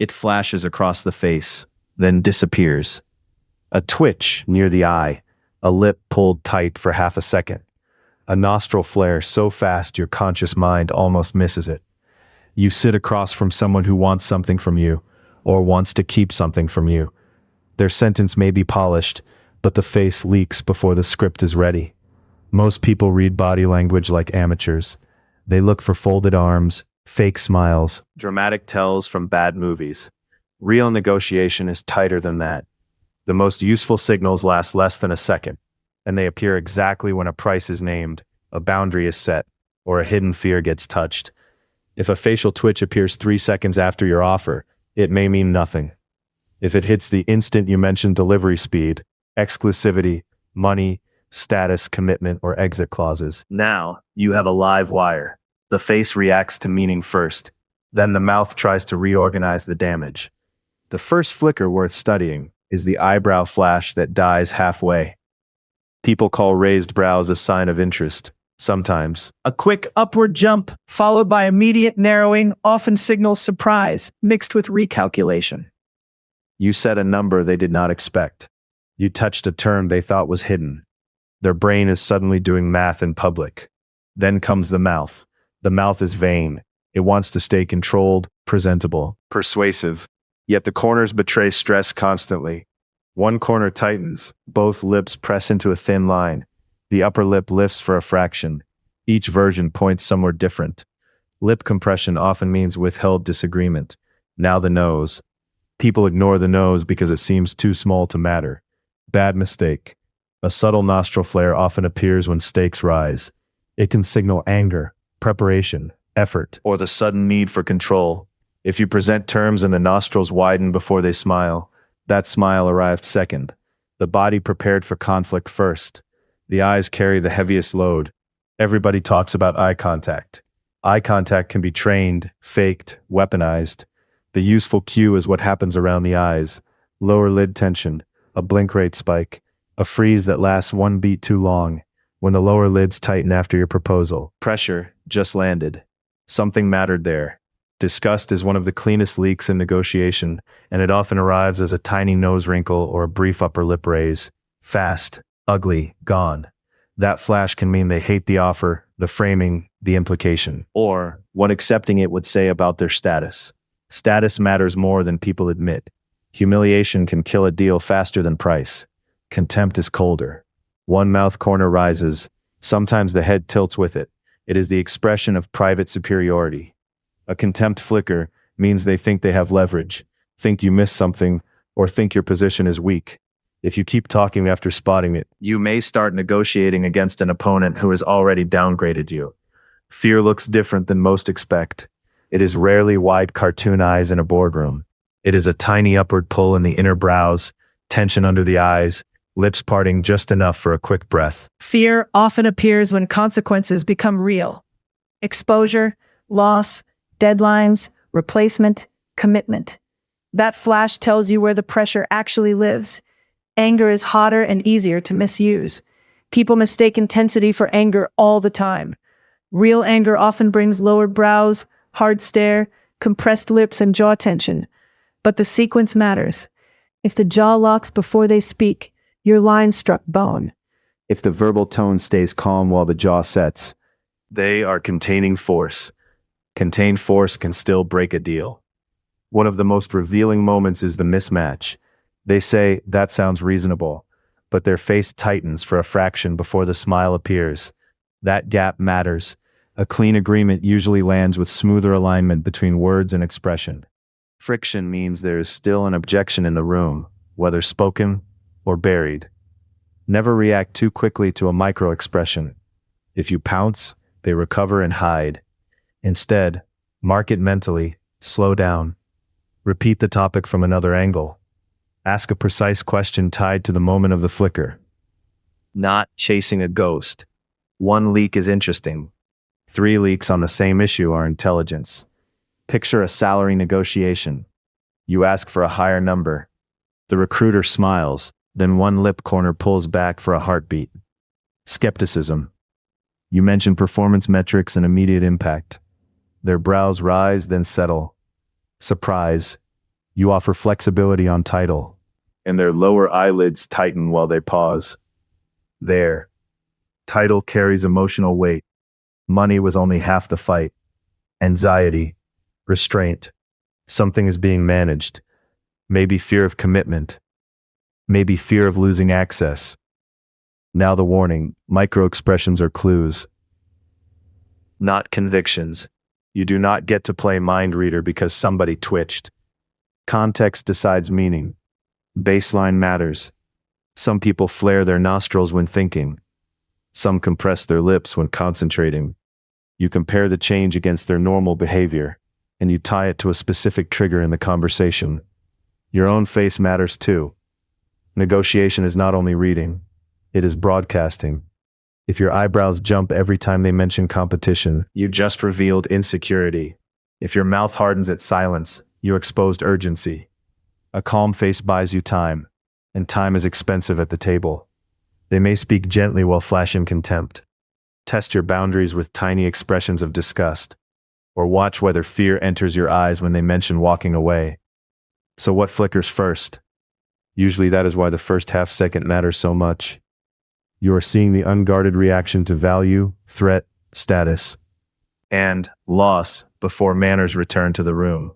It flashes across the face, then disappears. A twitch near the eye, a lip pulled tight for half a second. A nostril flare so fast your conscious mind almost misses it. You sit across from someone who wants something from you, or wants to keep something from you. Their sentence may be polished, but the face leaks before the script is ready. Most people read body language like amateurs. They look for folded arms, fake smiles, dramatic tells from bad movies. Real negotiation is tighter than that. The most useful signals last less than a second, and they appear exactly when a price is named, a boundary is set, or a hidden fear gets touched. If a facial twitch appears 3 seconds after your offer, it may mean nothing. If it hits the instant you mention delivery speed, exclusivity, money, status, commitment, or exit clauses, now you have a live wire. The face reacts to meaning first, then the mouth tries to reorganize the damage. The first flicker worth studying is the eyebrow flash that dies halfway. People call raised brows a sign of interest. Sometimes, A quick upward jump, followed by immediate narrowing, often signals surprise, mixed with recalculation. you said a number they did not expect. You touched a term they thought was hidden. Their brain is suddenly doing math in public. Then comes the mouth. The mouth is vain. It wants to stay controlled, presentable, persuasive. Yet the corners betray stress constantly. One corner tightens. Both lips press into a thin line. The upper lip lifts for a fraction. Each version points somewhere different. Lip compression often means withheld disagreement. Now the nose. People ignore the nose because it seems too small to matter. Bad mistake. A subtle nostril flare often appears when stakes rise. It can signal anger, preparation, effort, or the sudden need for control. If you present terms and the nostrils widen before they smile, that smile arrived second. The body prepared for conflict first. The eyes carry the heaviest load. Everybody talks about eye contact. Eye contact can be trained, faked, weaponized. The useful cue is what happens around the eyes. Lower lid tension, a blink rate spike, a freeze that lasts one beat too long. When the lower lids tighten after your proposal. Pressure just landed. Something mattered there. Disgust is one of the cleanest leaks in negotiation, and it often arrives as a tiny nose wrinkle or a brief upper lip raise. Fast, ugly, gone. That flash can mean they hate the offer, the framing, the implication, or what accepting it would say about their status. Status matters more than people admit. Humiliation can kill a deal faster than price. Contempt is colder. One mouth corner rises. Sometimes the head tilts with it. It is the expression of private superiority. A contempt flicker means they think they have leverage, think you missed something, or think your position is weak. If you keep talking after spotting it, you may start negotiating against an opponent who has already downgraded you. Fear looks different than most expect. It is rarely wide cartoon eyes in a boardroom. It is a tiny upward pull in the inner brows, tension under the eyes, lips parting just enough for a quick breath. Fear often appears when consequences become real. Exposure, loss, deadlines, replacement, commitment. That flash tells you where the pressure actually lives. Anger is hotter and easier to misuse. People mistake intensity for anger all the time. Real anger often brings lowered brows, hard stare, compressed lips, and jaw tension. But the sequence matters. If the jaw locks before they speak, your line struck bone. If the verbal tone stays calm while the jaw sets, they are containing force. Contained force can still break a deal. One of the most revealing moments is the mismatch. They say, "That sounds reasonable," but their face tightens for a fraction before the smile appears. That gap matters. A clean agreement usually lands with smoother alignment between words and expression. Friction means there is still an objection in the room, whether spoken or buried. Never react too quickly to a micro-expression. If you pounce, they recover and hide. Instead, mark it mentally, slow down. Repeat the topic from another angle. Ask a precise question tied to the moment of the flicker. Not chasing a ghost. One leak is interesting. 3 leaks on the same issue are intelligence. Picture a salary negotiation. You ask for a higher number. The recruiter smiles, then one lip corner pulls back for a heartbeat. Skepticism. You mention performance metrics and immediate impact. Their brows rise, then settle. Surprise. You offer flexibility on title, and their lower eyelids tighten while they pause. There. Title carries emotional weight. Money was only half the fight. Anxiety. Restraint. Something is being managed. Maybe fear of commitment. Maybe fear of losing access. Now the warning, micro-expressions are clues, not convictions. You do not get to play mind reader because somebody twitched. Context decides meaning. Baseline matters. Some people flare their nostrils when thinking. Some compress their lips when concentrating. You compare the change against their normal behavior, and you tie it to a specific trigger in the conversation. Your own face matters too. Negotiation is not only reading, it is broadcasting. If your eyebrows jump every time they mention competition, you just revealed insecurity. If your mouth hardens at silence, you exposed urgency. A calm face buys you time, and time is expensive at the table. They may speak gently while flashing contempt. Test your boundaries with tiny expressions of disgust, or watch whether fear enters your eyes when they mention walking away. So what flickers first? Usually that is why the first half-second matters so much. You are seeing the unguarded reaction to value, threat, status, and loss before manners return to the room.